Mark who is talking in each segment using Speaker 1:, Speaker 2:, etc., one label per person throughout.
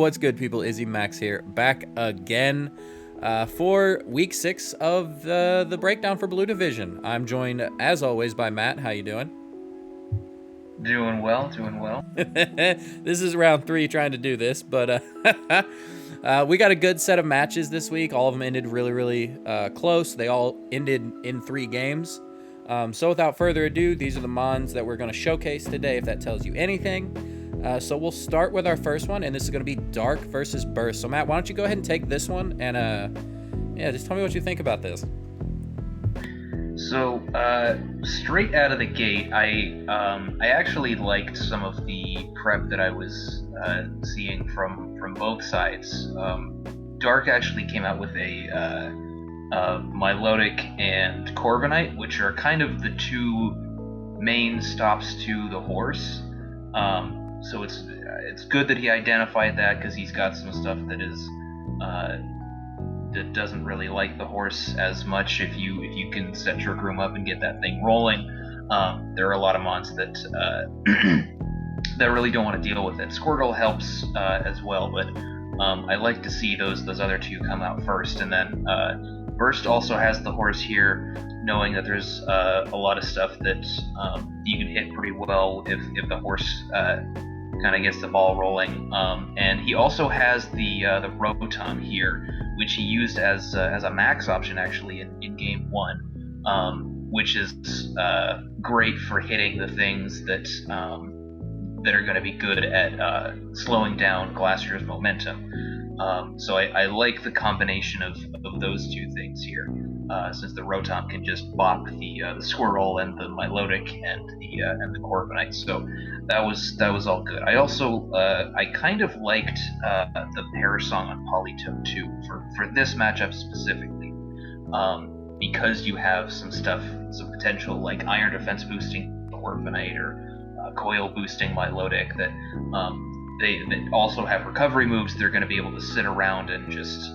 Speaker 1: What's good, people? Izzy Max here, back again for week 6 of the breakdown for Blue Division. I'm joined, as always, by Matt. How you doing?
Speaker 2: Doing well.
Speaker 1: This is round 3 trying to do this, but we got a good set of matches this week. All of them ended really close. They all ended in 3 games. So without further ado, these are the Mons that we're going to showcase today, if that tells you anything. So we'll start with our first one, and this is going to be Dark versus Burst. So Matt, why don't you go ahead and take this one, and just tell me what you think about this.
Speaker 2: So straight out of the gate, I actually liked some of the prep that I was seeing from both sides. Dark actually came out with a Milotic and Corviknight, which are kind of the two main stops to the horse. So it's good that he identified that, because he's got some stuff that is that doesn't really like the horse as much. If you can set your groom up and get that thing rolling, there are a lot of mons that that really don't want to deal with it. Squirtle helps as well, but I like to see those other two come out first, and then Burst also has the horse here, knowing that there's a lot of stuff that you can hit pretty well if the horse kind of gets the ball rolling. And he also has the Rotom here, which he used as a max option actually in game 1, which is great for hitting the things that are going to be good at slowing down Glastrier's momentum. So I like the combination of those two things here, since the Rotom can just bop the Squirtle and the Milotic and the Corviknight. So that was all good. I also I kind of liked the Perish Song on Politoed too for this matchup specifically, because you have some potential like Iron Defense boosting the Corviknight or Coil boosting Milotic that they also have recovery moves. They're going to be able to sit around and just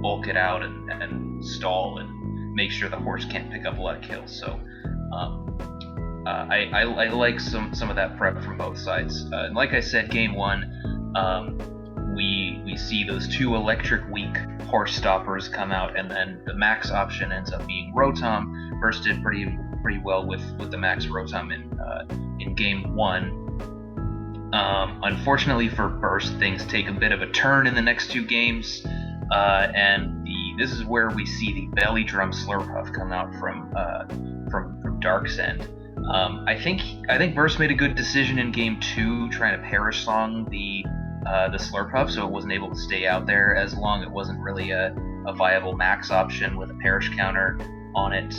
Speaker 2: bulk it out and stall and make sure the horse can't pick up a lot of kills. So I like some of that prep from both sides. And like I said, game 1, we see those 2 electric weak horse stoppers come out, and then the max option ends up being Rotom. Burst did pretty well with the max Rotom in game 1. Unfortunately for Burst, things take a bit of a turn in the next 2 games, and this is where we see the Belly Drum Slurpuff come out from Dark's end. I think Burst made a good decision in game 2, trying to Perish Song the Slurpuff, so it wasn't able to stay out there as long. It wasn't really a viable max option with a Perish counter on it,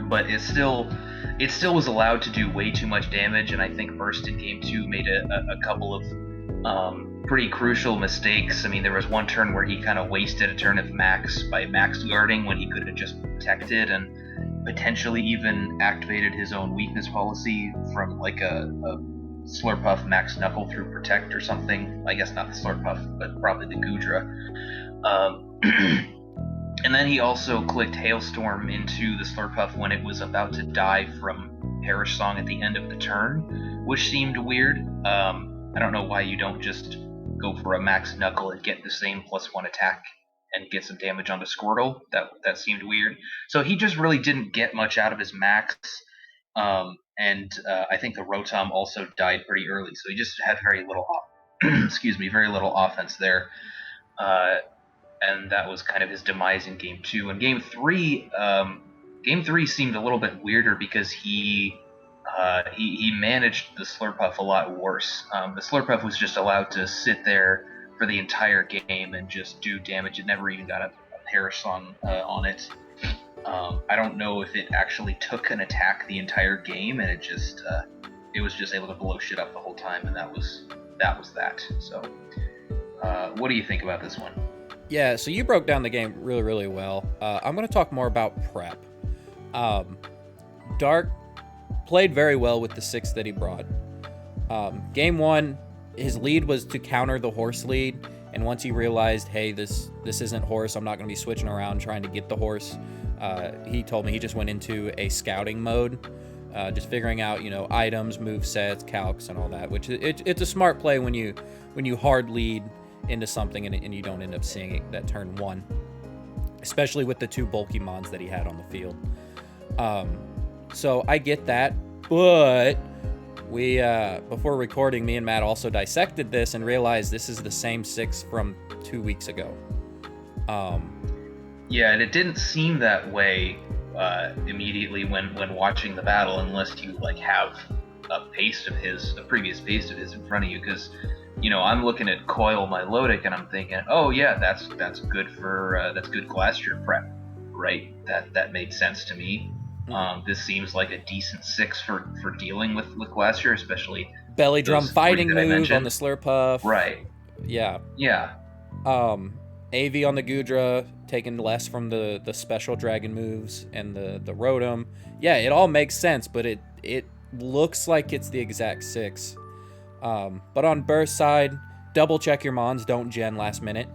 Speaker 2: but it still was allowed to do way too much damage. And I think Burst in game 2 made a couple of pretty crucial mistakes. I mean, there was one turn where he kind of wasted a turn of max by max guarding when he could have just protected and potentially even activated his own weakness policy from like a Slurpuff max knuckle through protect or something. I guess not the Slurpuff, but probably the Goodra. And then he also clicked Hailstorm into the Slurpuff when it was about to die from Perish Song at the end of the turn, which seemed weird. I don't know why you don't just go for a max knuckle and get the same +1 attack and get some damage onto Squirtle. That seemed weird. So he just really didn't get much out of his max. And I think the Rotom also died pretty early, so he just had very little very little offense there. And that was kind of his demise in game 2. And game 3 seemed a little bit weirder, because he managed the Slurpuff a lot worse. The Slurpuff was just allowed to sit there for the entire game and just do damage. It never even got a Perish Song on it. I don't know if it actually took an attack the entire game, and it was just able to blow shit up the whole time, and that was that. So what do you think about this one?
Speaker 1: Yeah, so you broke down the game really well. I'm going to talk more about prep. Dark played very well with the 6 that he brought. Game 1, his lead was to counter the horse lead, and once he realized, hey, this isn't horse, I'm not going to be switching around trying to get the horse, he told me he just went into a scouting mode. just figuring out, items, move sets, calcs, and all that, which it's a smart play when you hard lead into something and you don't end up seeing it that turn 1, especially with the 2 bulky mons that he had on the field. So I get that, but we before recording, me and Matt also dissected this and realized this is the same 6 from 2 weeks ago.
Speaker 2: Yeah, and it didn't seem that way immediately when watching the battle, unless you have a previous paste of his in front of you, because I'm looking at Coil my Lodic and I'm thinking, oh yeah, that's good for that's good Glacier prep, right? That made sense to me. This seems like a decent 6 for dealing with Glacier, especially
Speaker 1: belly drum fighting move on the Slurpuff.
Speaker 2: Right.
Speaker 1: Yeah. AV on the Gudra, taking less from the special dragon moves and the Rotom. Yeah, it all makes sense, but it looks like it's the exact 6. But on Burst side, double check your mons, don't gen last minute.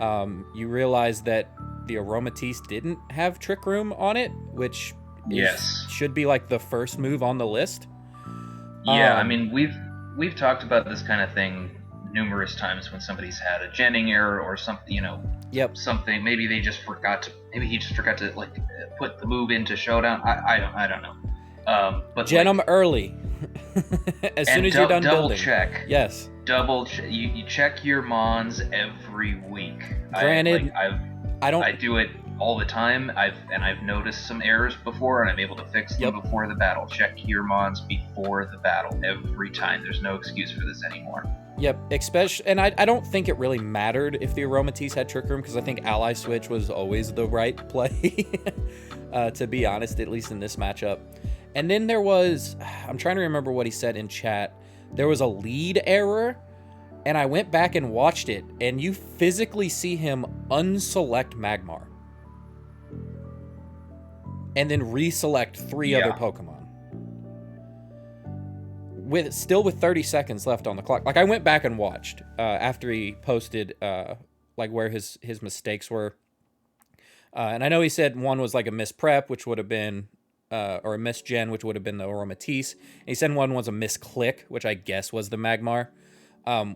Speaker 1: You realize that the Aromatisse didn't have Trick Room on it, which should be like the first move on the list.
Speaker 2: Yeah, I mean, we've talked about this kind of thing numerous times when somebody's had a genning error or something, something. Maybe he just forgot to put the move into Showdown. I don't know. But
Speaker 1: gen them early. As soon as you're done
Speaker 2: double
Speaker 1: building.
Speaker 2: Check.
Speaker 1: Yes.
Speaker 2: You check your mons every week.
Speaker 1: Granted,
Speaker 2: I do it all the time. I've noticed some errors before, and I'm able to fix them before the battle. Check your mons before the battle every time. There's no excuse for this anymore.
Speaker 1: Yep, especially, and I don't think it really mattered if the Aromatisse had Trick Room, because I think Ally Switch was always the right play, to be honest, at least in this matchup. And then there was, I'm trying to remember what he said in chat, there was a lead error, and I went back and watched it, and you physically see him unselect Magmar. And then reselect 3 other Pokemon. With 30 seconds left on the clock. Like, I went back and watched after he posted where his mistakes were. And I know he said one was like a misprep, which would have been, or a misgen, which would have been the Aromatisse. And he said one was a misclick, which I guess was the Magmar.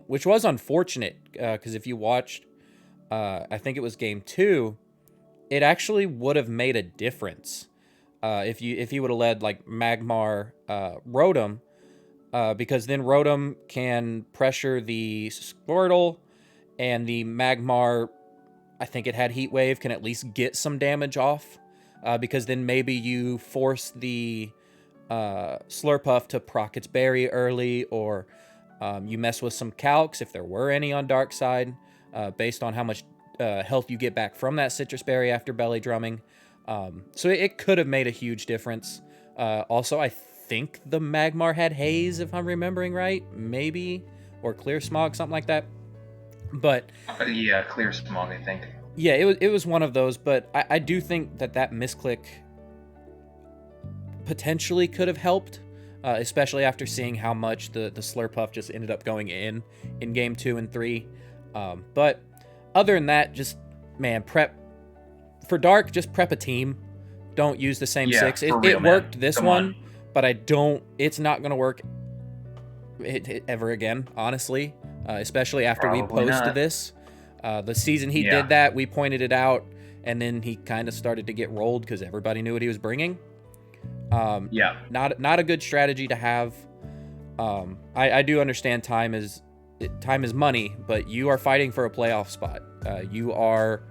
Speaker 1: Which was unfortunate, because if you watched, I think it was game 2, it actually would have made a difference if he would have led like Magmar Rotom. Because then Rotom can pressure the Squirtle, and the Magmar, I think it had Heat Wave, can at least get some damage off. Because then maybe you force the Slurpuff to proc its berry early, or you mess with some calcs, if there were any on Dark Side, based on how much health you get back from that citrus berry after belly drumming. So it could have made a huge difference. Also, I think the Magmar had Haze, if I'm remembering right, maybe, or Clear Smog, something like that. But
Speaker 2: yeah, Clear Smog, I think.
Speaker 1: Yeah, it was one of those, but I do think that misclick potentially could have helped, especially after seeing how much the Slurpuff just ended up going in game 2 and 3. But other than that, just, man, prep for Dark, just prep a team. Don't use the same 6. It worked this one. But it's not going to work ever again, honestly, especially after we posted this. The season he did that, we pointed it out, and then he kind of started to get rolled because everybody knew what he was bringing. Not a good strategy to have. I do understand time is money, but you are fighting for a playoff spot. You are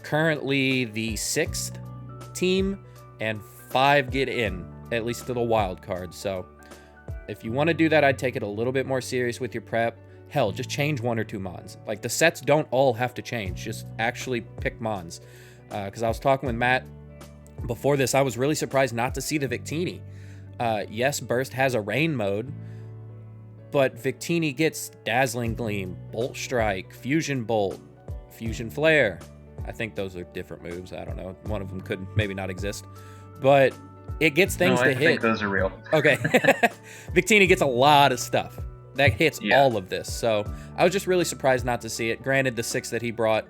Speaker 1: currently the 6th team, and 5 get in, at least to the wild card. So if you want to do that, I'd take it a little bit more serious with your prep. Hell, just change 1 or 2 mons. Like, the sets don't all have to change. Just actually pick mons. Because I was talking with Matt before this, I was really surprised not to see the Victini. Yes, Burst has a rain mode, but Victini gets Dazzling Gleam, Bolt Strike, Fusion Bolt, Fusion Flare. I think those are different moves. I don't know. One of them could maybe not exist. But it gets things to hit.
Speaker 2: I think those are real.
Speaker 1: Okay. Victini gets a lot of stuff that hits all of this. So I was just really surprised not to see it. Granted, the 6 that he brought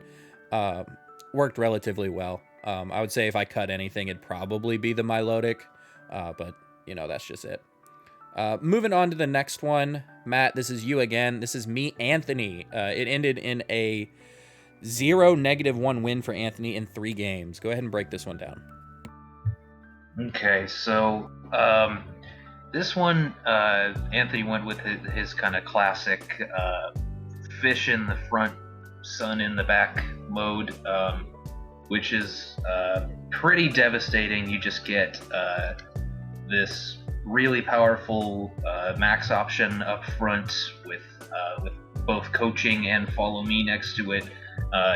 Speaker 1: worked relatively well. I would say if I cut anything, it'd probably be the Milotic. But that's just it. Moving on to the next one, Matt, this is you again. This is me, Anthony. It ended in a 0-1 win for Anthony in 3 games. Go ahead and break this one down.
Speaker 2: Okay, so this one, Anthony went with his kind of classic fish in the front, sun in the back mode, which is pretty devastating. You just get this really powerful max option up front with both coaching and follow me next to it.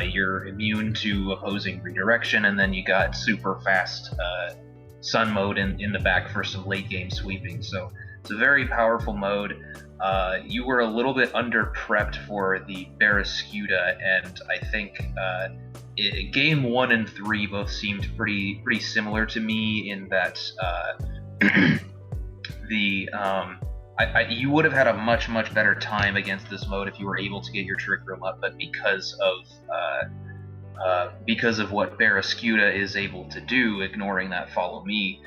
Speaker 2: You're immune to opposing redirection, and then you got super fast sun mode in the back for some late game sweeping. So it's a very powerful mode. You were a little bit under prepped for the Barraskewda, and I think game 1 and 3 both seemed pretty similar to me in that you would have had a much better time against this mode if you were able to get your trick room up, but because of what Barraskewda is able to do, ignoring that follow me,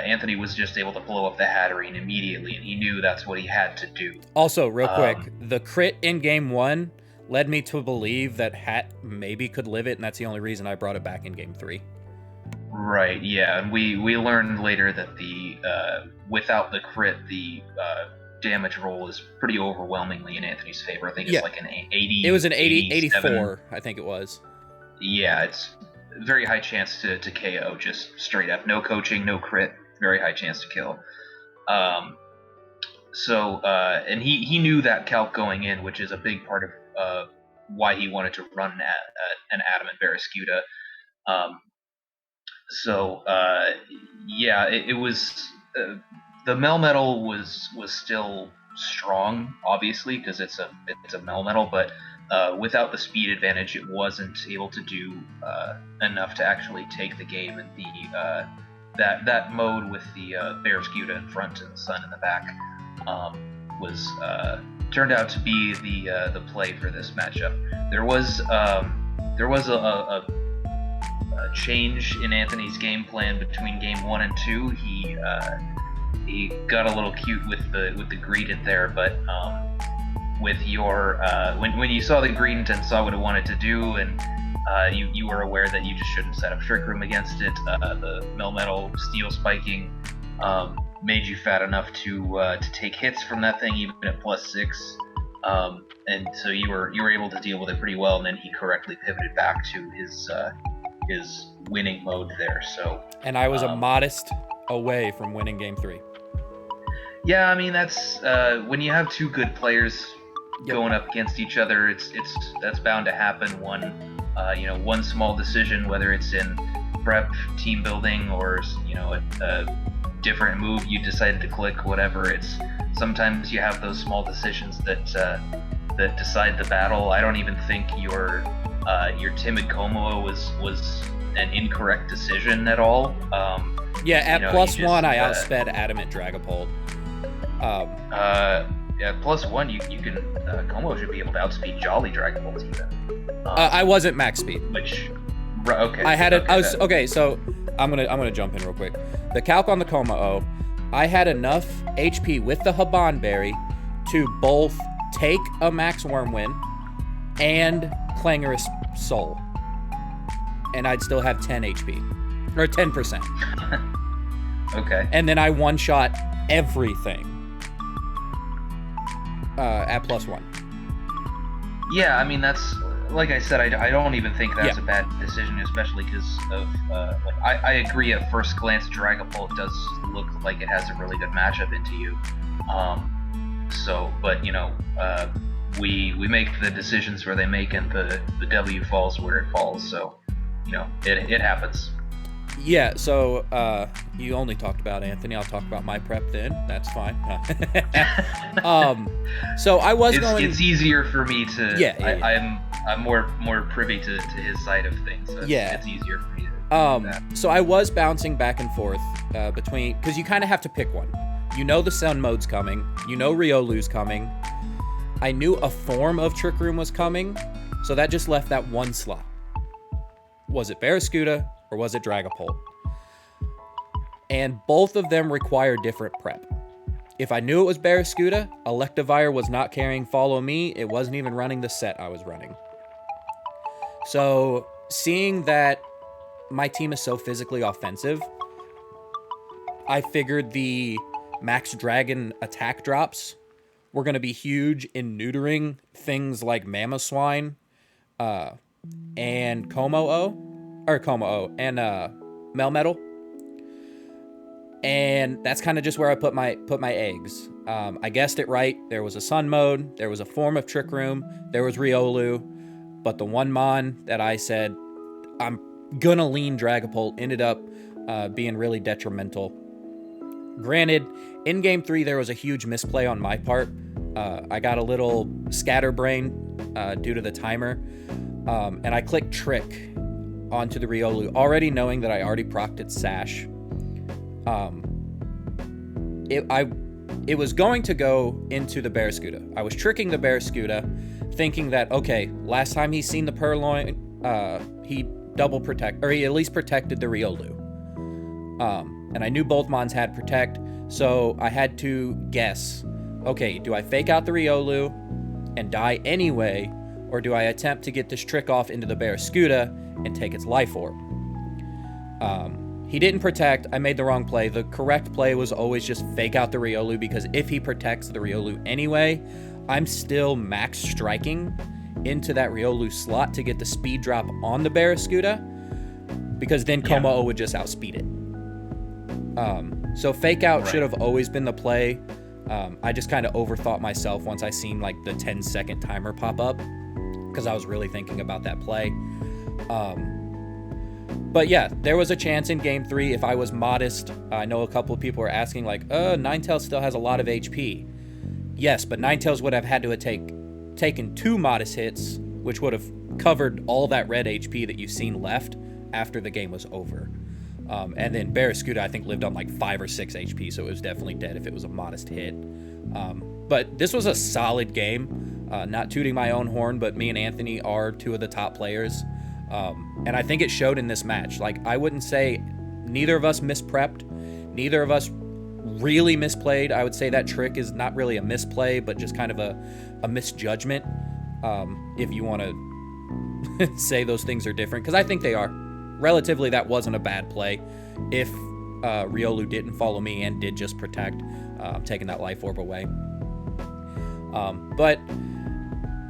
Speaker 2: Anthony was just able to blow up the Hatterene immediately, and he knew that's what he had to do.
Speaker 1: Also, real quick, the crit in game 1 led me to believe that Hat maybe could live it, and that's the only reason I brought it back in game 3.
Speaker 2: Right, yeah, and we learned later that the without the crit, the damage roll is pretty overwhelmingly in Anthony's favor. I think it's like an 80.
Speaker 1: It was an 84, I think it was.
Speaker 2: Yeah, it's a very high chance to KO, just straight up. No coaching, no crit, very high chance to kill. And he knew that calc going in, which is a big part of why he wanted to run an Adamant Barraskewda. It was the Melmetal was still strong, obviously, because it's a Melmetal, but without the speed advantage, it wasn't able to do enough to actually take the game. And that mode with the Barraskewda in front and the sun in the back was turned out to be the play for this matchup. There was a change in Anthony's game plan between game 1 and 2. He got a little cute with the greeted there, but with your when you saw the greeted and saw what it wanted to do, and you were aware that you just shouldn't set up trick room against it. The Melmetal steel spiking made you fat enough to take hits from that thing even at +6, and so you were able to deal with it pretty well. And then he correctly pivoted back to his winning mode there. So, and
Speaker 1: I was a modest away from winning game 3.
Speaker 2: Yeah, I mean that's when you have 2 good players going up against each other, that's bound to happen. One small decision, whether it's in prep, team building, or a different move you decided to click, whatever. It's sometimes you have those small decisions that decide the battle. I don't even think your timid Como was an incorrect decision at all.
Speaker 1: At +1, I outsped Adamant Dragapult.
Speaker 2: At +1, you can Como should be able to outspeed Jolly Dragapult even.
Speaker 1: I wasn't max speed.
Speaker 2: Okay.
Speaker 1: I had so I'm gonna jump in real quick. The calc on the Como, I had enough HP with the Haban Berry to both take a max worm win and Clangorous Soul, and I'd still have 10 HP or 10%.
Speaker 2: Okay.
Speaker 1: And then I one-shot everything at +1.
Speaker 2: Yeah, I mean that's like I said. I don't even think that's a bad decision, especially because of I agree. At first glance, Dragapult does look like it has a really good matchup into you. We make the decisions where they make, and the W falls where it falls. So it happens.
Speaker 1: Yeah, so you only talked about Anthony. I'll talk about my prep then. That's fine. So I was
Speaker 2: It's easier for me to. I'm more privy to his side of things. So it's easier for me to do that.
Speaker 1: So I was bouncing back and forth between, because you kind of have to pick one. The Sun mode's coming. Riolu's coming. I knew a form of Trick Room was coming, so that just left that one slot. Was it Barraskewda or was it Dragapult? and both of them require different prep. If I knew it was Barraskewda, Electivire was not carrying Follow Me. It wasn't even running the set I was running. So seeing that my team is so physically offensive, I figured the Max Dragon attack drops were going to be huge in neutering things like Mamoswine and Como-O, and Melmetal. And that's kind of just where I put my eggs. I guessed it right. There was a Sun Mode, there was a form of Trick Room, there was Riolu, but the one Mon that I said I'm gonna lean Dragapult ended up being really detrimental. Granted, in Game 3 there was a huge misplay on my part. I got a little scatterbrain due to the timer, and I clicked Trick onto the Riolu, already knowing that I already procced its Sash. It was going to go into the Barraskewda. I was tricking the Barraskewda, thinking that, okay, last time he's seen the Purloin, he double protect, or he at least protected the Riolu. And I knew both Mons had protect, so I had to guess, okay, do I fake out the Riolu and die anyway, or do I attempt to get this trick off into the Barraskewda and take its life orb? He didn't protect. I made the wrong play. The correct play was always just fake out the Riolu, because if he protects the Riolu anyway, I'm still max striking into that Riolu slot to get the speed drop on the Barraskewda, because then Como-O would just outspeed it. So fake out should have always been the play. I just kind of overthought myself once I seen like the 10-second timer pop up, because I was really thinking about that play. But yeah, there was a chance in Game 3 if I was modest. I know a couple of people were asking like, Ninetales still has a lot of HP. Yes, but Ninetales would have had to have taken 2 modest hits, which would have covered all that red HP that you've seen left after the game was over. And then Barraskewda, I think, lived on like 5 or 6 HP, so it was definitely dead if it was a modest hit. But this was a solid game. Not tooting my own horn, but me and Anthony are 2 of the top players. And I think it showed in this match. Like, I wouldn't say neither of us misprepped. Neither of us really misplayed. I would say that trick is not really a misplay, but just kind of a misjudgment. If you want to say those things are different, because I think they are. Relatively, that wasn't a bad play. If Riolu didn't follow me and did just protect, taking that life orb away. But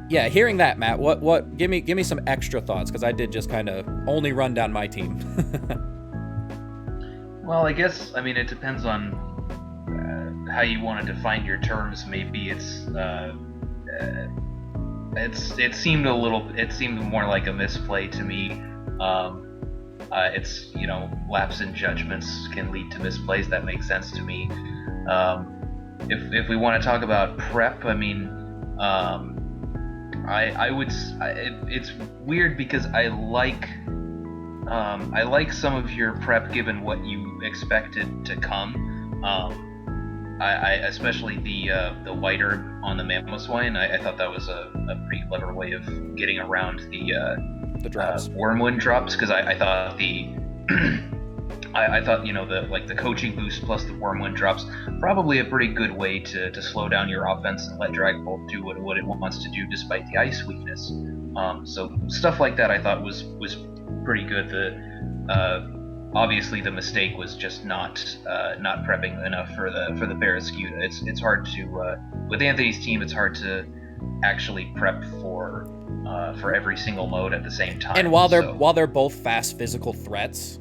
Speaker 1: yeah, hearing that, Matt, what give me some extra thoughts, because I did just kind of only run down my team.
Speaker 2: Well, I guess, I mean, it depends on how you want to define your terms. Maybe it seemed more like a misplay to me. It's, lapse in judgments can lead to misplays. That makes sense to me. If we want to talk about prep, I mean, it's weird because I like some of your prep given what you expected to come. I especially the white herb on the Mamoswine. I thought that was a pretty clever way of getting around the drops, Wormwood drops, because I thought I thought the coaching boost plus the Wormwood drops, probably a pretty good way to slow down your offense and let Dragapult do what it wants to do despite the ice weakness. So stuff like that I thought was pretty good. Obviously the mistake was just not prepping enough for the Barraskewda. It's hard to with Anthony's team. It's hard to actually prep for every single mode at the same time.
Speaker 1: And while they're both fast physical threats,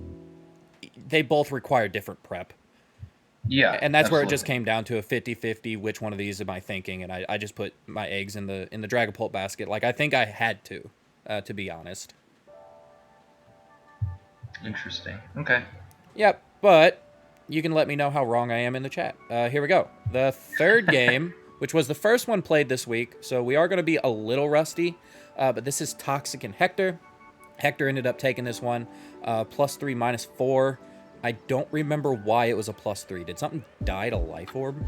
Speaker 1: they both require different prep.
Speaker 2: Yeah,
Speaker 1: and that's
Speaker 2: absolutely.
Speaker 1: Where it just came down to a 50-50. Which one of these am I thinking? And I just put my eggs in the Dragapult basket. Like, I think I had to be honest.
Speaker 2: Interesting. Okay.
Speaker 1: Yep, but you can let me know how wrong I am in the chat. Here we go. The third game, which was the first one played this week, so we are going to be a little rusty, but this is Toxic and Hector. Hector ended up taking this one, +3, -4. I don't remember why it was a +3. Did something die to Life Orb?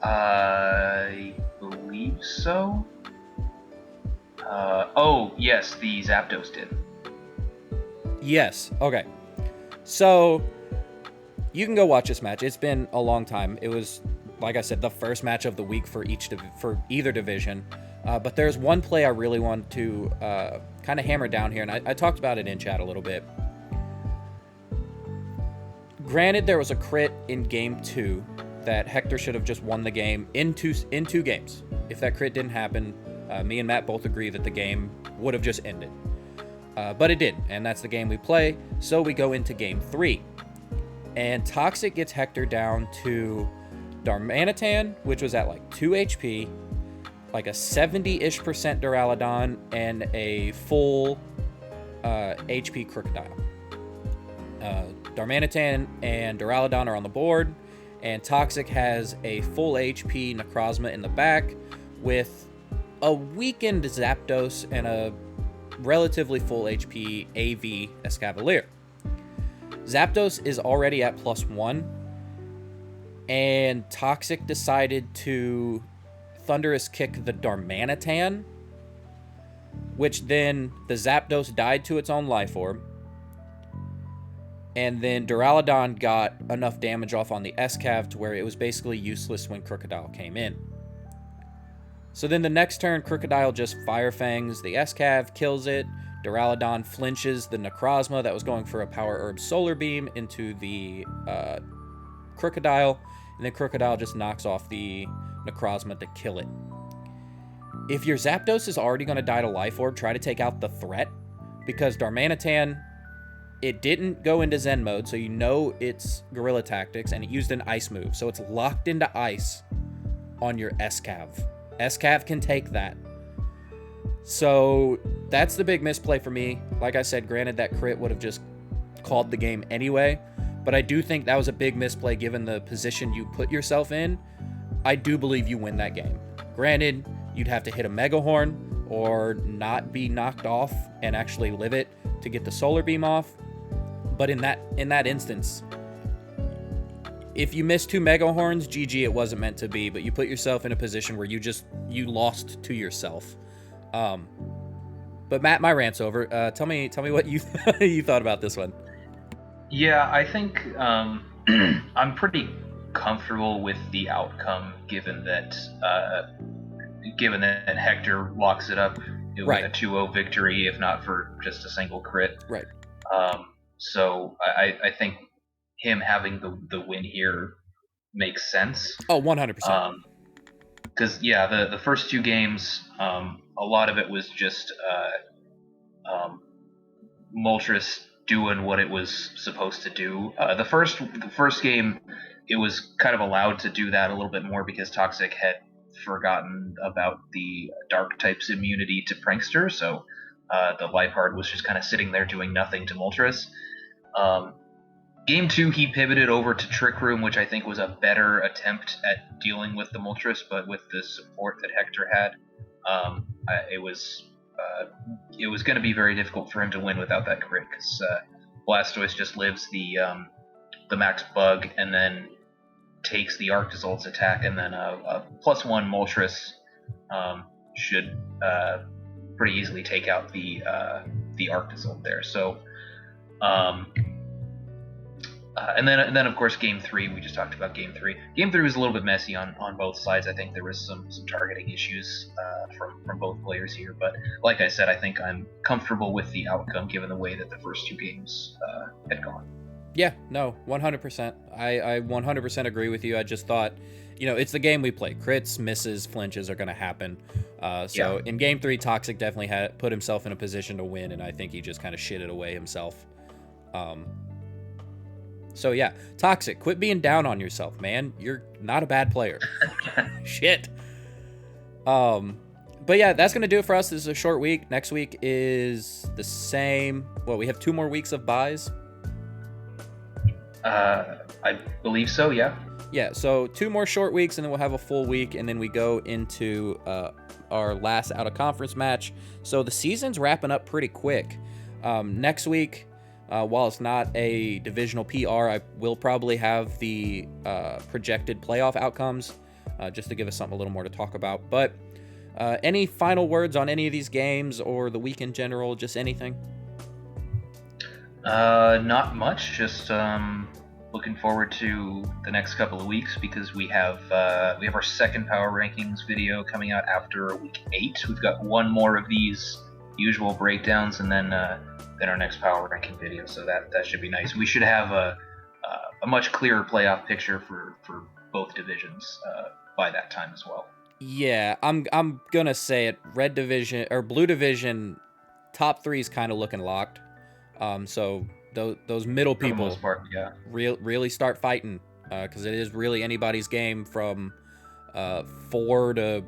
Speaker 2: I believe so. Oh, yes, the Zapdos did.
Speaker 1: Yes, okay. So, You can go watch this match. It's been a long time. It was, like I said, the first match of the week for either division. But there's one play I really want to kind of hammer down here, and I talked about it in chat a little bit. Granted, there was a crit in game 2 that Hector should have just won the game in two games. If that crit didn't happen, me and Matt both agree that the game would have just ended. But it didn't, and that's the game we play, so we go into game 3. And Toxic gets Hector down to Darmanitan, which was at like 2 HP, like a 70-ish% Duraludon, and a full HP Crocodile. Darmanitan and Duraludon are on the board, and Toxic has a full HP Necrozma in the back with a weakened Zapdos and a relatively full HP AV Escavalier. Zapdos is already at +1, and Toxic decided to Thunderous Kick the Darmanitan, which then the Zapdos died to its own Life Orb, and then Duraludon got enough damage off on the Escav to where it was basically useless when Crocodile came in. So then the next turn, Crocodile just Fire Fangs the Escav, kills it. Duraludon flinches the Necrozma that was going for a Power Herb Solar Beam into the Crocodile, and then Crocodile just knocks off the Necrozma to kill it. If your Zapdos is already going to die to Life Orb, try to take out the threat, because Darmanitan, it didn't go into Zen mode, so you know it's Guerrilla Tactics, and it used an Ice move, so it's locked into Ice on your Escav. Escav can take that. So that's the big misplay for me. Like I said, granted that crit would have just called the game anyway, but I do think that was a big misplay given the position you put yourself in. I do believe you win that game. Granted, you'd have to hit a Mega Horn or not be knocked off and actually live it to get the Solar Beam off. But in that instance, if you miss 2 Mega Horns, GG, it wasn't meant to be, but you put yourself in a position where you lost to yourself. But Matt, my rant's over. Tell me what you you thought about this one.
Speaker 2: Yeah, I think I'm pretty comfortable with the outcome, given that Hector locks it up with a 2-0 victory, if not for just a single crit.
Speaker 1: Right.
Speaker 2: So I think him having the win here makes sense.
Speaker 1: Oh, 100%.
Speaker 2: Because the first 2 games, a lot of it was just Moltres doing what it was supposed to do. The first game, it was kind of allowed to do that a little bit more because Toxic had forgotten about the Dark type's immunity to Prankster, so the Life Heart was just kind of sitting there doing nothing to Moltres. Game 2, he pivoted over to Trick Room, which I think was a better attempt at dealing with the Moltres, but with the support that Hector had, it was going to be very difficult for him to win without that crit, because Blastoise just lives the max bug and then takes the Arctozolt's attack, and then a +1 Moltres should pretty easily take out the Arctozolt there. So. And then of course game 3, we just talked about game 3. Game 3 was a little bit messy on both sides. I think there was some targeting issues from both players here, but like I said, I think I'm comfortable with the outcome given the way that the first 2 games had gone.
Speaker 1: Yeah, no, 100%. I 100% agree with you. I just thought, it's the game we play. Crits, misses, flinches are going to happen. In game 3, Toxic definitely had put himself in a position to win, and I think he just kind of shit it away himself. So yeah, Toxic, quit being down on yourself, man. You're not a bad player. Shit. But yeah, that's going to do it for us. This is a short week. Next week is the same. We have 2 more weeks of buys.
Speaker 2: I believe so, yeah.
Speaker 1: Yeah, so 2 more short weeks, and then we'll have a full week, and then we go into our last out-of-conference match. So the season's wrapping up pretty quick. Next week, while it's not a divisional PR, I will probably have the projected playoff outcomes, just to give us something a little more to talk about. But any final words on any of these games or the week in general, just anything?
Speaker 2: Not much, just looking forward to the next couple of weeks because we have our second power rankings video coming out after week 8. We've got one more of these usual breakdowns, and then our next power ranking video. So that should be nice. We should have a much clearer playoff picture for both divisions by that time as well.
Speaker 1: Yeah, I'm gonna say it. Red division or blue division, top 3 is kind of looking locked. So those middle people,
Speaker 2: for the most part, yeah,
Speaker 1: really start fighting, because it is really anybody's game from 4 to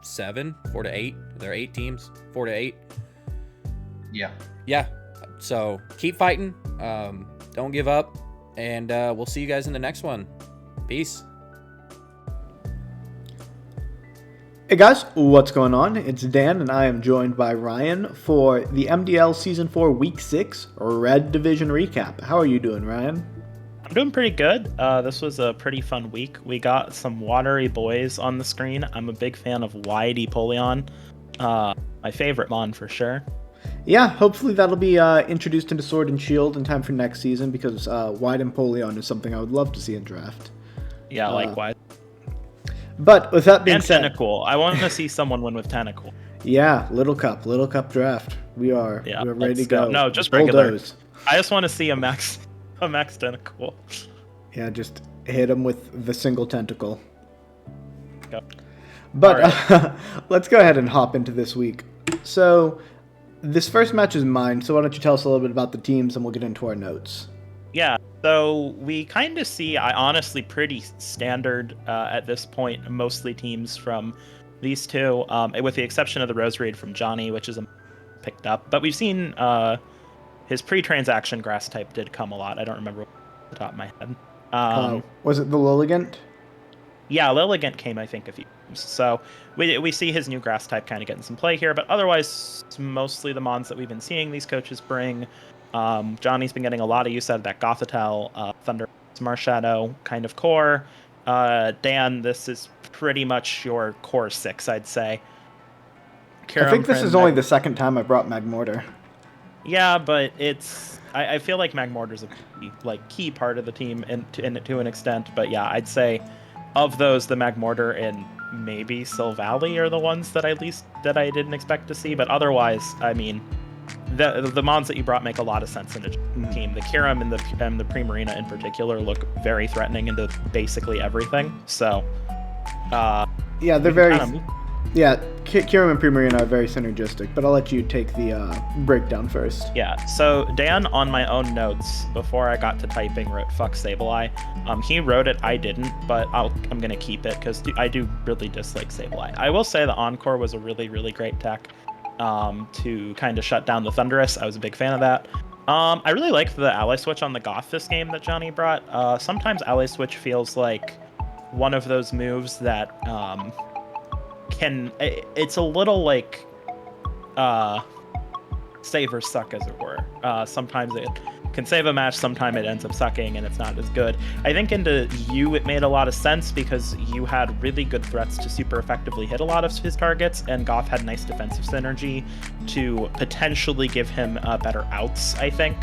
Speaker 1: 7, 4 to 8. There are 8 teams, 4 to 8. Yeah. So keep fighting. Don't give up, and we'll see you guys in the next one. Peace.
Speaker 3: Hey guys, what's going on? It's Dan, and I am joined by Ryan for the MDL Season 4 Week 6 Red Division recap. How are you doing, Ryan?
Speaker 4: I'm doing pretty good. This was a pretty fun week. We got some watery boys on the screen. I'm a big fan of Wide Epolion. My favorite mon for sure.
Speaker 3: Yeah, hopefully that'll be introduced into Sword and Shield in time for next season, because Wide Epolion is something I would love to see in draft.
Speaker 4: Yeah, likewise.
Speaker 3: But with that being
Speaker 4: and
Speaker 3: said...
Speaker 4: Tentacool. I want to see someone win with Tentacool.
Speaker 3: Yeah, Little Cup draft. We're ready to go.
Speaker 4: No, just regular.
Speaker 3: Bulldoze.
Speaker 4: I just want to see a max Tentacool.
Speaker 3: Yeah, just hit him with the single tentacle.
Speaker 4: Go.
Speaker 3: But
Speaker 4: Right.
Speaker 3: Let's go ahead and hop into this week. So this first match is mine, so why don't you tell us a little bit about the teams and we'll get into our notes.
Speaker 4: Yeah, so we kind of see, honestly, pretty standard at this point, mostly teams from these two, with the exception of the Rose Raid from Johnny, which is picked up. But we've seen his pre-transaction grass type did come a lot. I don't remember off the top of my head.
Speaker 3: Was it the Lilligant?
Speaker 4: Yeah, Lilligant came, I think, a few times. So we see his new grass type kind of getting some play here, but otherwise, it's mostly the mons that we've been seeing these coaches bring. Johnny's been getting a lot of use out of that Gothitelle, Thunder, Marshadow kind of core. Dan, this is pretty much your core 6, I'd say.
Speaker 3: I think this is only the second time I brought Magmortar.
Speaker 4: Yeah, but I feel like Magmortar's a key part of the team to an extent. But yeah, I'd say of those, the Magmortar and maybe Sylvally are the ones that I didn't expect to see. But otherwise, I mean, the mons that you brought make a lot of sense in a team. The Kiram and the Primarina in particular look very threatening into basically everything. So,
Speaker 3: yeah, they're very... Yeah, Kiram and Primarina are very synergistic, but I'll let you take the breakdown first.
Speaker 4: Yeah, so Dan, on my own notes, before I got to typing, wrote fuck Sableye. He wrote it, I didn't, but I'm going to keep it, because I do really dislike Sableye. I will say the Encore was a really, really great tech to kind of shut down the Thunderous. I was a big fan of that. I really liked the Ally Switch on the Goth this game that Johnny brought. Sometimes Ally Switch feels like one of those moves that... it's a little like save or suck, as it were. Sometimes it can save a match, sometimes it ends up sucking and it's not as good. I think into you it made a lot of sense because you had really good threats to super effectively hit a lot of his targets, and Goth had nice defensive synergy to potentially give him better outs, I think.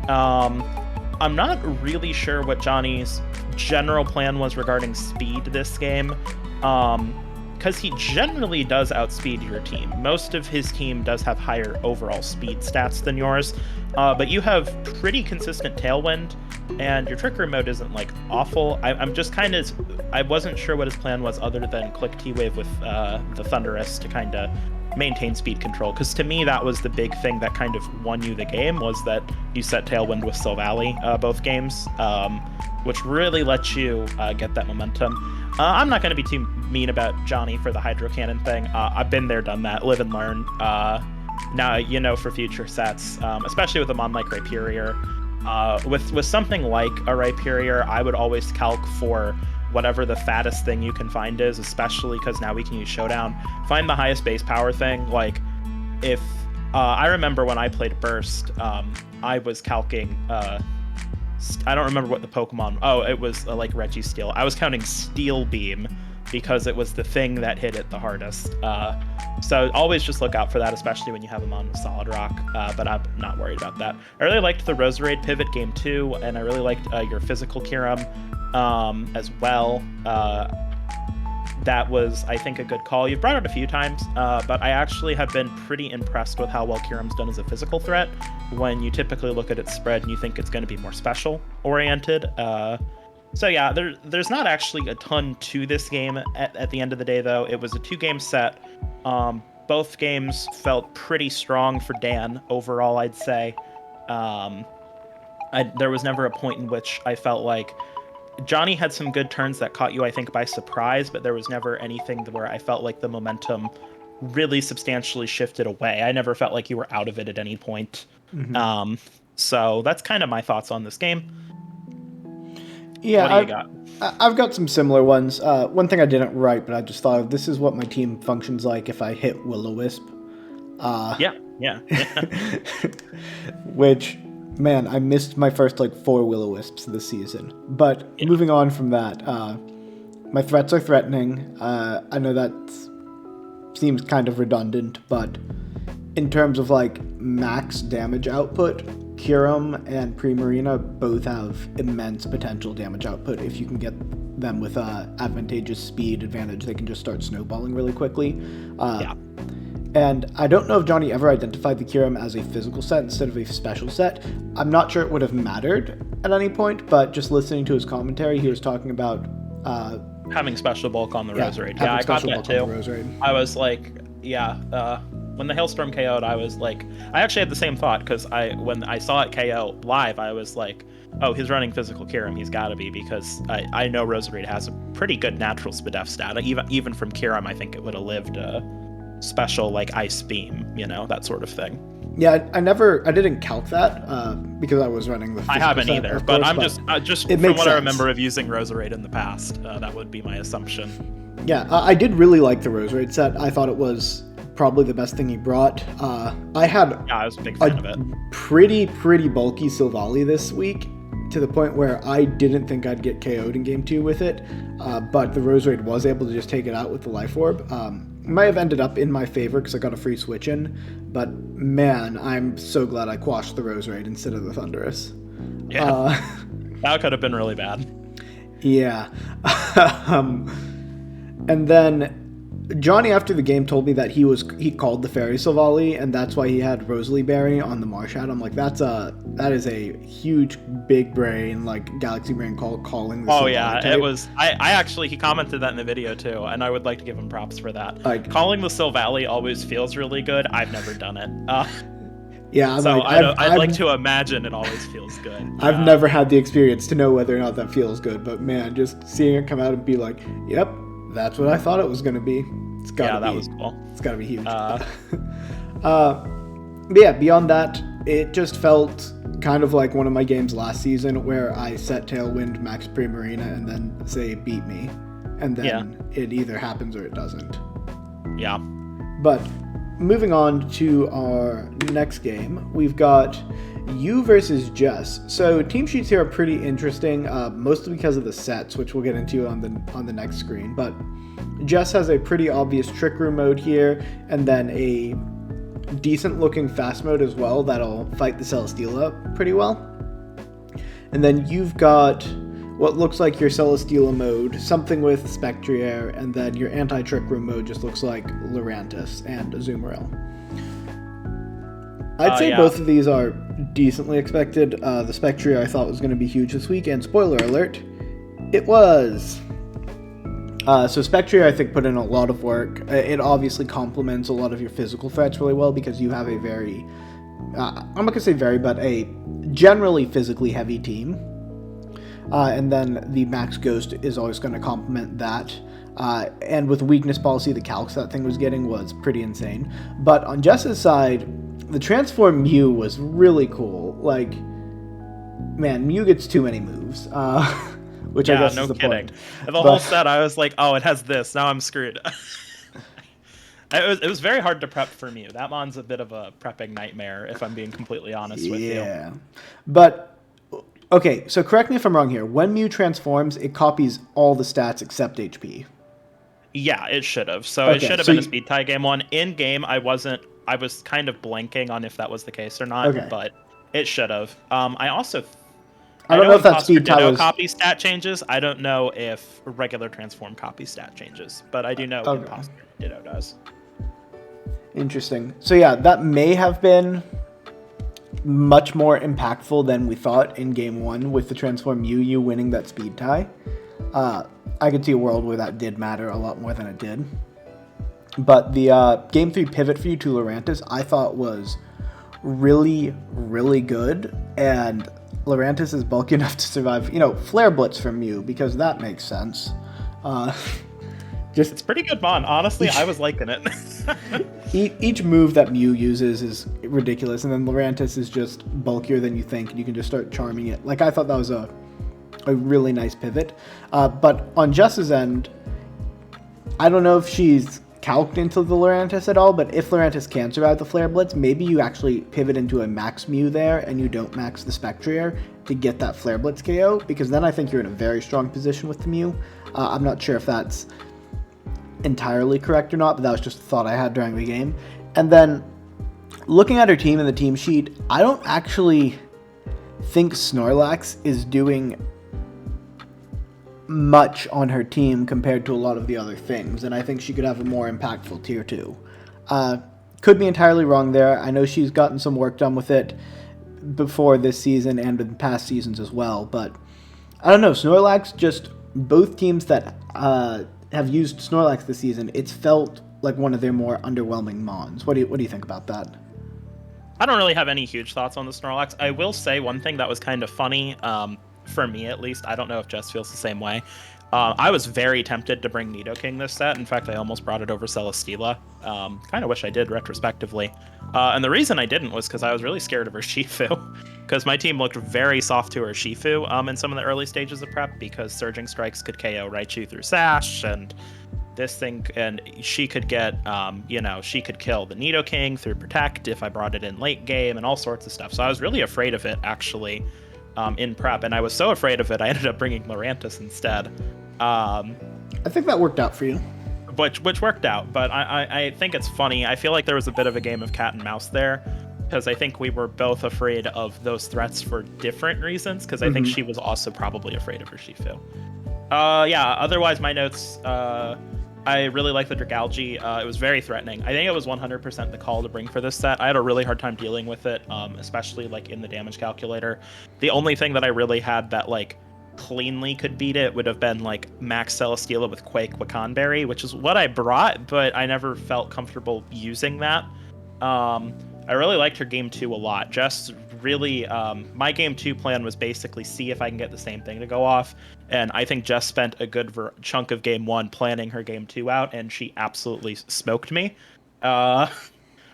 Speaker 4: I'm not really sure what Johnny's general plan was regarding speed this game. Because he generally does outspeed your team. Most of his team does have higher overall speed stats than yours, but you have pretty consistent Tailwind, and your Trick Room mode isn't awful. I'm just kind of... I wasn't sure what his plan was other than click T-Wave with the Thunderous to kind of maintain speed control, because to me that was the big thing that kind of won you the game, was that you set Tailwind with Sylvally both games, which really lets you get that momentum. I'm not going to be too mean about Johnny for the Hydro Cannon thing. I've been there, done that, live and learn. Now, for future sets, especially with a mon like Rhyperior. With something like a Rhyperior, I would always calc for whatever the fattest thing you can find is, especially because now we can use Showdown. Find the highest base power thing. If I remember when I played Burst, I was calcing... I don't remember what the Pokemon... Oh, it was like Registeel. I was counting Steel Beam because it was the thing that hit it the hardest. So always just look out for that, especially when you have him on the Solid Rock, but I'm not worried about that. I really liked the Roserade pivot game 2, and I really liked your physical Kiram as well. That was, I think, a good call. You've brought it a few times, but I actually have been pretty impressed with how well Kiram's done as a physical threat when you typically look at its spread and you think it's going to be more special oriented. So yeah, there's not actually a ton to this game at the end of the day, though. It was a 2-game set. Both games felt pretty strong for Dan overall, I'd say. There was never a point in which I felt like Johnny had some good turns that caught you, I think, by surprise, but there was never anything where I felt like the momentum really substantially shifted away. I never felt like you were out of it at any point. Mm-hmm. So that's kind of my thoughts on this game.
Speaker 3: Yeah,
Speaker 4: what do you got?
Speaker 3: I've got some similar ones. One thing I didn't write, but I just thought of, this is what my team functions like if I hit Will-O-Wisp.
Speaker 4: Yeah.
Speaker 3: Which, man, I missed my first 4 Will-O-Wisps this season. But moving on from that, my threats are threatening. I know that seems kind of redundant, but in terms of max damage output, Kiram and Primarina both have immense potential damage output. If you can get them with advantageous speed advantage, they can just start snowballing really quickly. And I don't know if Johnny ever identified the Kiram as a physical set instead of a special set. I'm not sure it would have mattered at any point, but just listening to his commentary, he was talking about
Speaker 4: having special bulk on the Roserade. Yeah, I got that too. I was like, when the Hailstorm KO'd, I was like, I actually had the same thought, because when I saw it KO live, I was like, oh, he's running physical Kiram, he's got to be, because I know Roserade has a pretty good natural SPDF stat. Even from Kiram, I think it would have lived special Ice Beam, that sort of thing.
Speaker 3: Yeah, I didn't calc that because I was running the physical
Speaker 4: I haven't
Speaker 3: set,
Speaker 4: either,
Speaker 3: but
Speaker 4: I'm just from what I remember of using Roserade in the past, that would be my assumption.
Speaker 3: Yeah, I did really like the Roserade set. I thought it was probably the best thing he brought. I was a big fan of it. Pretty bulky Silvally this week, to the point where I didn't think I'd get KO'd in game 2 with it, but the Roserade was able to just take it out with the Life Orb. Might have ended up in my favor because I got a free switch in, but man, I'm so glad I quashed the Roserade instead of the Thunderous.
Speaker 4: Yeah, that could have been really bad.
Speaker 3: Yeah. And then Johnny, after the game, told me that he called the Fairy Silvally, and that's why he had Rosalie Berry on the Marsh Hat. I'm like, that is a huge, big brain, Galaxy Brain calling the Silvally type.
Speaker 4: It was. I actually, he commented that in the video too, and I would like to give him props for that. Calling the Silvally always feels really good. I've never done it. I'd like to imagine it always feels good.
Speaker 3: I've never had the experience to know whether or not that feels good, but man, just seeing it come out and be like, yep, that's what I thought it was going to be. It's gotta be.
Speaker 4: That was cool.
Speaker 3: It's gotta be huge. Yeah, beyond that, it just felt kind of like one of my games last season where I set Tailwind, Max Primarina, and then say beat me. And then it either happens or it doesn't.
Speaker 4: Yeah.
Speaker 3: But moving on to our next game, we've got you versus Jess. So team sheets here are pretty interesting, mostly because of the sets, which we'll get into on the next screen. But Jess has a pretty obvious Trick Room mode here, and then a decent-looking fast mode as well that'll fight the Celesteela pretty well. And then you've got what looks like your Celesteela mode, something with Spectrier, and then your anti-Trick Room mode just looks like Lurantis and Azumarill. I'd say both of these are decently expected. The Spectrier I thought was going to be huge this week, and spoiler alert, it was. So Spectrier, I think, put in a lot of work. It obviously complements a lot of your physical threats really well because you have a very, I'm not going to say very, but a generally physically heavy team. And then the Max Ghost is always going to complement that. And with weakness policy, the calcs that thing was getting was pretty insane. But on Jess's side, the Transform Mew was really cool. Man, Mew gets too many moves. Which I guess is the point.
Speaker 4: The whole set, I was like, oh, it has this. Now I'm screwed. It was very hard to prep for Mew. That mon's a bit of a prepping nightmare, if I'm being completely honest with you.
Speaker 3: Yeah. But, okay, so correct me if I'm wrong here. When Mew transforms, it copies all the stats except HP.
Speaker 4: Yeah, it should have. So it
Speaker 3: Okay,
Speaker 4: should have
Speaker 3: so
Speaker 4: been a speed tie game 1. In game, I was kind of blanking on if that was the case or not,
Speaker 3: Okay.
Speaker 4: but it should have.
Speaker 3: I don't know if that speed tie
Speaker 4: Ditto
Speaker 3: was
Speaker 4: copy stat changes. I don't know if regular transform copy stat changes, but I do know
Speaker 3: Okay.
Speaker 4: Imposter Ditto does.
Speaker 3: interesting. So yeah, that may have been much more impactful than we thought in game 1 with the transform you winning that speed tie. I could see a world where that did matter a lot more than it did. But the game 3 pivot for you to Lurantis I thought was really, really good, and Lurantis is bulky enough to survive, Flare Blitz from you, because that makes sense.
Speaker 4: It's pretty good mon. Honestly, I was liking it.
Speaker 3: Each move that Mew uses is ridiculous, and then Lurantis is just bulkier than you think, and you can just start charming it. Like, I thought that was a really nice pivot. But on Jess's end, I don't know if she's calced into the Lurantis at all, but if Lurantis can survive the Flare Blitz, maybe you actually pivot into a max Mew there, and you don't max the Spectrier to get that Flare Blitz KO, because then I think you're in a very strong position with the Mew. I'm not sure if that's entirely correct or not, but that was just a thought I had during the game. And then looking at her team in the team sheet, I don't actually think Snorlax is doing much on her team compared to a lot of the other things, and I think she could have a more impactful tier 2. Could be entirely wrong there. I know she's gotten some work done with it before this season and in past seasons as well, but I don't know, Snorlax, just both teams that have used Snorlax this season, it's felt like one of their more underwhelming mons. What do you think about that?
Speaker 4: I don't really have any huge thoughts on the Snorlax. I will say one thing that was kind of funny, for me at least. I don't know if Jess feels the same way. I was very tempted to bring Nidoking this set. In fact, I almost brought it over Celesteela. Kind of wish I did retrospectively. And the reason I didn't was because I was really scared of her Shifu. Because my team looked very soft to her Shifu in some of the early stages of prep, because Surging Strikes could KO Raichu through Sash, and this thing, and she could get, she could kill the Nidoking through Protect if I brought it in late game and all sorts of stuff. So I was really afraid of it, actually, in prep, and I was so afraid of it, I ended up bringing Lurantis instead.
Speaker 3: I think that worked out for you.
Speaker 4: Which worked out, but I think it's funny. I feel like there was a bit of a game of cat and mouse there, because I think we were both afraid of those threats for different reasons, because I think she was also probably afraid of her Shifu. Otherwise, my notes, I really like the Dragalge. It was very threatening. I think it was 100% the call to bring for this set. I had a really hard time dealing with it, especially like in the damage calculator. The only thing that I really had that like cleanly could beat it would have been like Max Celesteela with Quake Wakanberry, which is what I brought, but I never felt comfortable using that. I really liked her game 2 a lot. Just really, my game 2 plan was basically see if I can get the same thing to go off, and I think Jess spent a good chunk of game 1 planning her game 2 out, and she absolutely smoked me.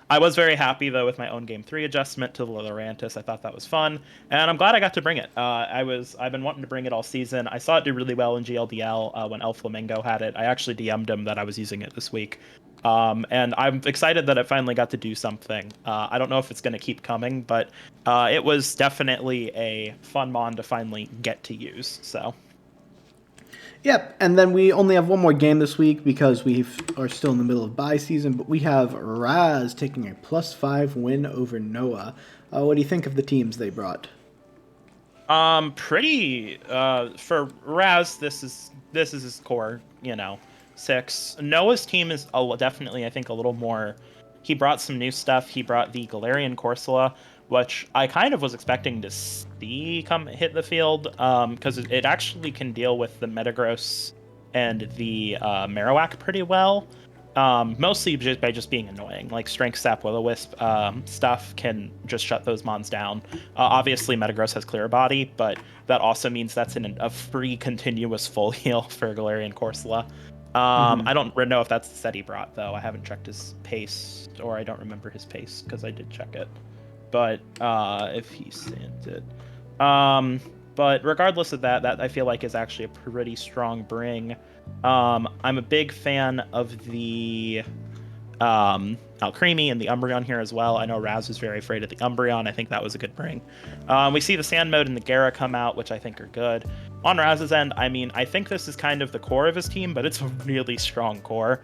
Speaker 4: I was very happy, though, with my own game 3 adjustment to the Lurantis. I thought that was fun, and I'm glad I got to bring it. I've been wanting to bring it all season. I saw it do really well in GLDL when El Flamingo had it. I actually DM'd him that I was using it this week. And I'm excited that it finally got to do something. I don't know if it's going to keep coming, but it was definitely a fun mon to finally get to use. So.
Speaker 3: Yep, and then we only have one more game this week because we are still in the middle of bye season, but we have Raz taking a +5 win over Noah. What do you think of the teams they brought?
Speaker 4: Pretty for Raz, this is his core, 6. Noah's team is definitely, I think, a little more. He brought some new stuff. He brought the Galarian Corsola, which I kind of was expecting to see hit the field, because it actually can deal with the Metagross and the Marowak pretty well. Mostly just by just being annoying. Like Strength Sap Will-O-Wisp stuff can just shut those mons down. Obviously, Metagross has Clear Body, but that also means that's in a free continuous full heal for Galarian Corsola. I don't know if that's the set he brought, though. I haven't checked his pace, or I don't remember his pace, because I did check it. But if he sent it. But regardless of that I feel like is actually a pretty strong bring. I'm a big fan of the Alcremie and the Umbreon here as well. I know Raz was very afraid of the Umbreon. I think that was a good bring. We see the Sand Mode and the Gara come out, which I think are good. On Raz's end, I mean, I think this is kind of the core of his team, but it's a really strong core.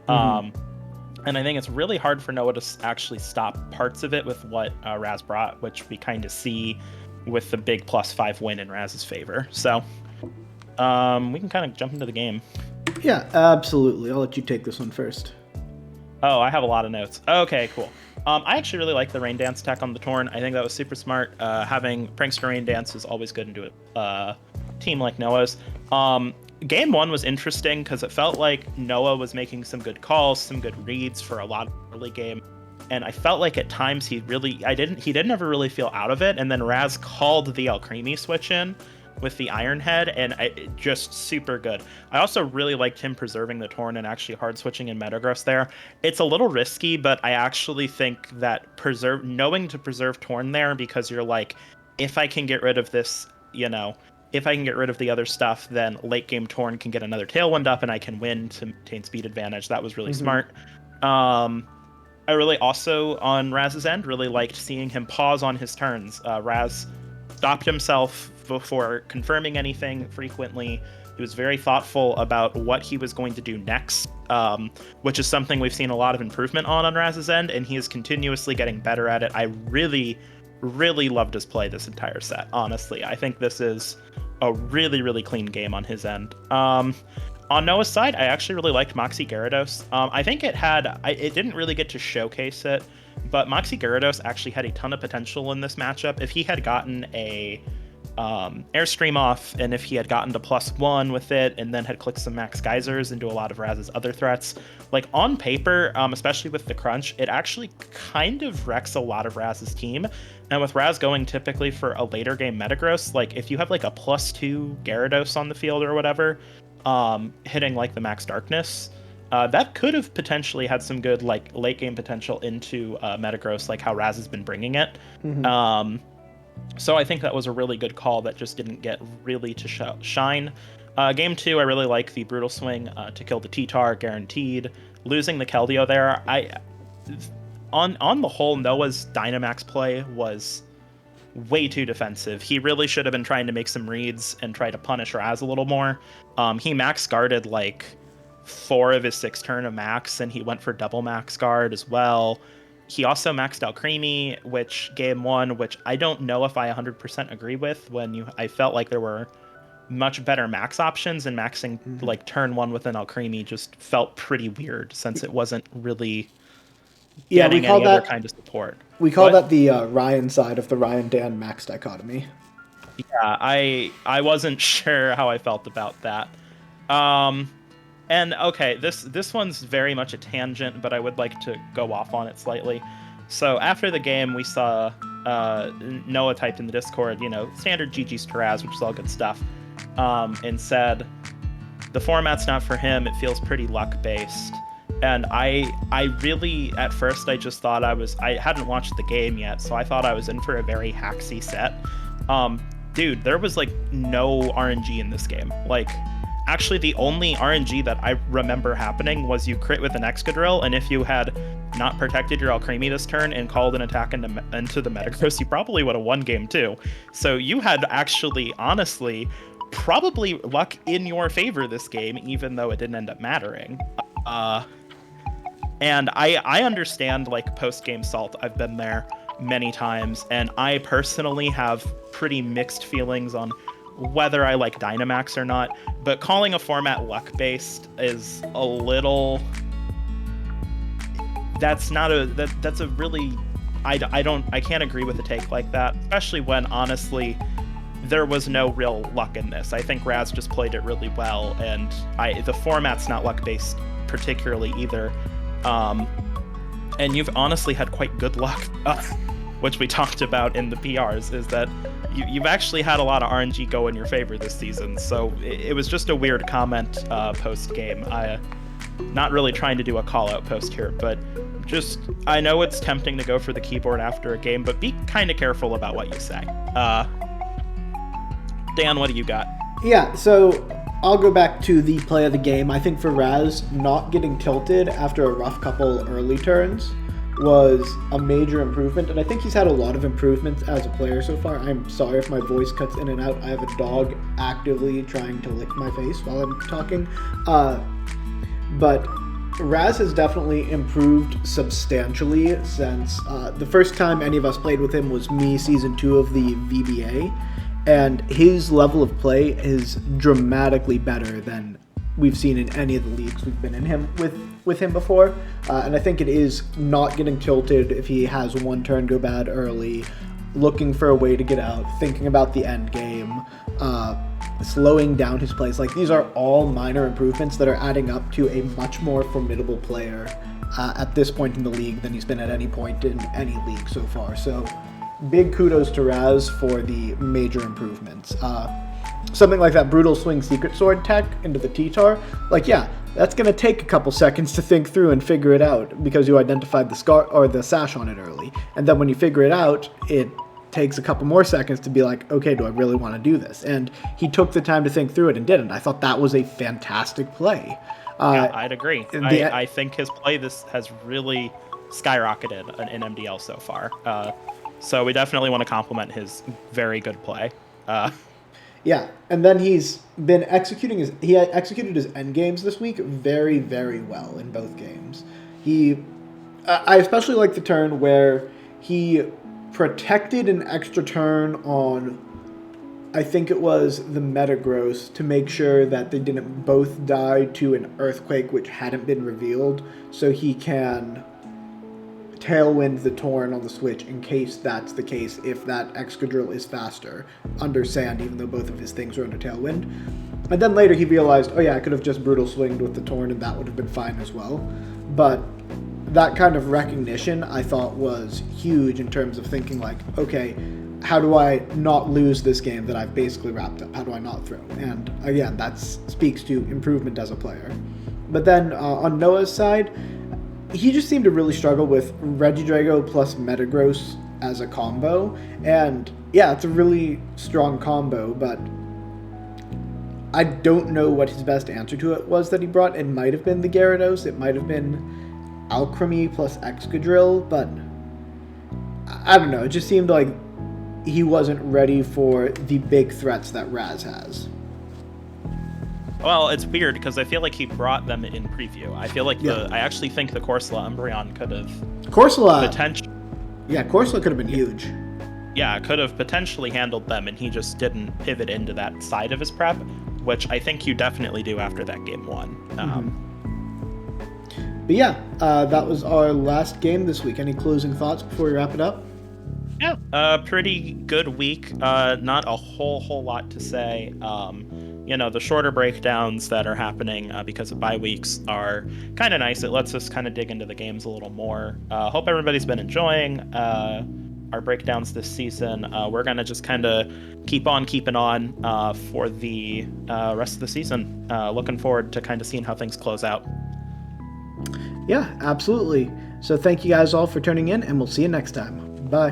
Speaker 4: And I think it's really hard for Noah to actually stop parts of it with what Raz brought, which we kind of see with the big +5 win in Raz's favor. So we can kind of jump into the game.
Speaker 3: Yeah, absolutely. I'll let you take this one first.
Speaker 4: Oh, I have a lot of notes. Okay, cool. I actually really like the Rain Dance tech on the Torn. I think that was super smart. Having Prankster Rain Dance is always good into a team like Noah's. Game 1 was interesting because it felt like Noah was making some good calls, some good reads for a lot of early game. And I felt like at times he didn't ever really feel out of it. And then Raz called the Alcremie switch in with the Iron Head, and just super good. I also really liked him preserving the Torn and actually hard switching in Metagross there. It's a little risky, but I actually think that knowing to preserve Torn there, because you're like, if I can get rid of this, if I can get rid of the other stuff, then late game Torn can get another Tailwind up and I can win to maintain speed advantage. That was really smart. I really also, on Raz's end, really liked seeing him pause on his turns. Raz stopped himself before confirming anything frequently. He was very thoughtful about what he was going to do next, which is something we've seen a lot of improvement on Raz's end, and he is continuously getting better at it. I really, really loved his play this entire set, honestly. I think this is a really, really clean game on his end. On Noah's side, I actually really liked Moxie Gyarados. I think it didn't really get to showcase it, but Moxie Gyarados actually had a ton of potential in this matchup. If he had gotten a Airstream off, and if he had gotten to +1 with it, and then had clicked some Max Geysers into a lot of Raz's other threats, like on paper, especially with the crunch, it actually kind of wrecks a lot of Raz's team. And with Raz going typically for a later game Metagross, like if you have like a +2 Gyarados on the field or whatever, hitting like the Max Darkness, that could have potentially had some good like late game potential into Metagross, like how Raz has been bringing it. So I think that was a really good call that just didn't get really to shine. Game 2, I really like the Brutal Swing to kill the T-Tar, guaranteed. Losing the Keldeo there, on the whole, Noah's Dynamax play was way too defensive. He really should have been trying to make some reads and try to punish Raz a little more. He max guarded like 4 of his 6 turn of max, and he went for double max guard as well. He also maxed out Alcremie, which game 1, which I don't know if I 100% agree with. I felt like there were much better max options, and maxing like turn 1 with an Alcremie just felt pretty weird since it wasn't really getting any other kind of support.
Speaker 3: We call that the Ryan side of the Ryan Dan max dichotomy.
Speaker 4: Yeah, I wasn't sure how I felt about that. And okay, this one's very much a tangent, but I would like to go off on it slightly. So after the game, we saw Noah typed in the Discord, standard GG's to Raz, which is all good stuff, and said, the format's not for him, it feels pretty luck-based. And I really, at first, I just thought I hadn't watched the game yet, so I thought I was in for a very hacksy set. Dude, there was, like, no RNG in this game. Like, actually, the only RNG that I remember happening was you crit with an Excadrill, and if you had not protected your Alcremie this turn and called an attack into the Metagross, you probably would have won game 2. So you had actually, honestly, probably luck in your favor this game, even though it didn't end up mattering. And I understand, like, post-game salt. I've been there many times, and I personally have pretty mixed feelings on whether I like Dynamax or not, but calling a format luck-based is a little... That's a really... I can't agree with a take like that, especially when, honestly, there was no real luck in this. I think Raz just played it really well, and the format's not luck-based particularly either. And you've honestly had quite good luck, which we talked about in the PRs, is that you've actually had a lot of RNG go in your favor this season. So it was just a weird comment post-game. Not really trying to do a call-out post here, but just, I know it's tempting to go for the keyboard after a game, but be kind of careful about what you say. Dan, what do you got?
Speaker 3: Yeah, so I'll go back to the play of the game. I think for Raz, not getting tilted after a rough couple early turns was a major improvement, and I think he's had a lot of improvements as a player so far. I'm sorry if my voice cuts in and out. I have a dog actively trying to lick my face while I'm talking. But Raz has definitely improved substantially since the first time any of us played with him was me season 2 of the VBA, and his level of play is dramatically better than we've seen in any of the leagues we've been in him with him before. And I think it is not getting tilted if he has one turn go bad early, looking for a way to get out, thinking about the end game, slowing down his plays. Like, these are all minor improvements that are adding up to a much more formidable player at this point in the league than he's been at any point in any league so far. So big kudos to Raz for the major improvements. Something like that brutal swing secret sword tech into the T-Tar, like, yeah, that's going to take a couple seconds to think through and figure it out because you identified the scar or the sash on it early. And then when you figure it out, it takes a couple more seconds to be like, okay, do I really want to do this? And he took the time to think through it and didn't. I thought that was a fantastic play.
Speaker 4: Yeah, I'd agree. I think his play this has really skyrocketed in MDL so far. So we definitely want to compliment his very good play.
Speaker 3: Yeah, and then he executed his end games this week very, very well in both games. I especially like the turn where he protected an extra turn on, I think it was the Metagross, to make sure that they didn't both die to an Earthquake which hadn't been revealed, so he can Tailwind the Torn on the switch in case that's the case, if that Excadrill is faster under Sand, even though both of his things are under Tailwind. And then later he realized, oh yeah, I could have just Brutal Swinged with the Torn and that would have been fine as well. But that kind of recognition I thought was huge in terms of thinking like, okay, how do I not lose this game that I've basically wrapped up? How do I not throw? And again, that speaks to improvement as a player. But then on Noah's side, he just seemed to really struggle with Regidrago plus Metagross as a combo. And yeah, it's a really strong combo, but I don't know what his best answer to it was that he brought. It might have been the Gyarados, it might have been Alchemy plus Excadrill, but I don't know. It just seemed like he wasn't ready for the big threats that Raz has.
Speaker 4: Well, it's weird because I feel like he brought them in preview. I feel like I actually think the Corsola Umbreon could have potentially.
Speaker 3: Yeah, Corsola could have been huge.
Speaker 4: Yeah, could have potentially handled them, and he just didn't pivot into that side of his prep, which I think you definitely do after that game 1.
Speaker 3: But yeah, that was our last game this week. Any closing thoughts before we wrap it up?
Speaker 4: Yeah, pretty good week. Not a whole lot to say. The shorter breakdowns that are happening because of bye weeks are kind of nice. It lets us kind of dig into the games a little more. Hope everybody's been enjoying our breakdowns this season. We're going to just kind of keep on keeping on for the rest of the season. Looking forward to kind of seeing how things close out.
Speaker 3: Yeah, absolutely. So thank you guys all for tuning in, and we'll see you next time. Bye.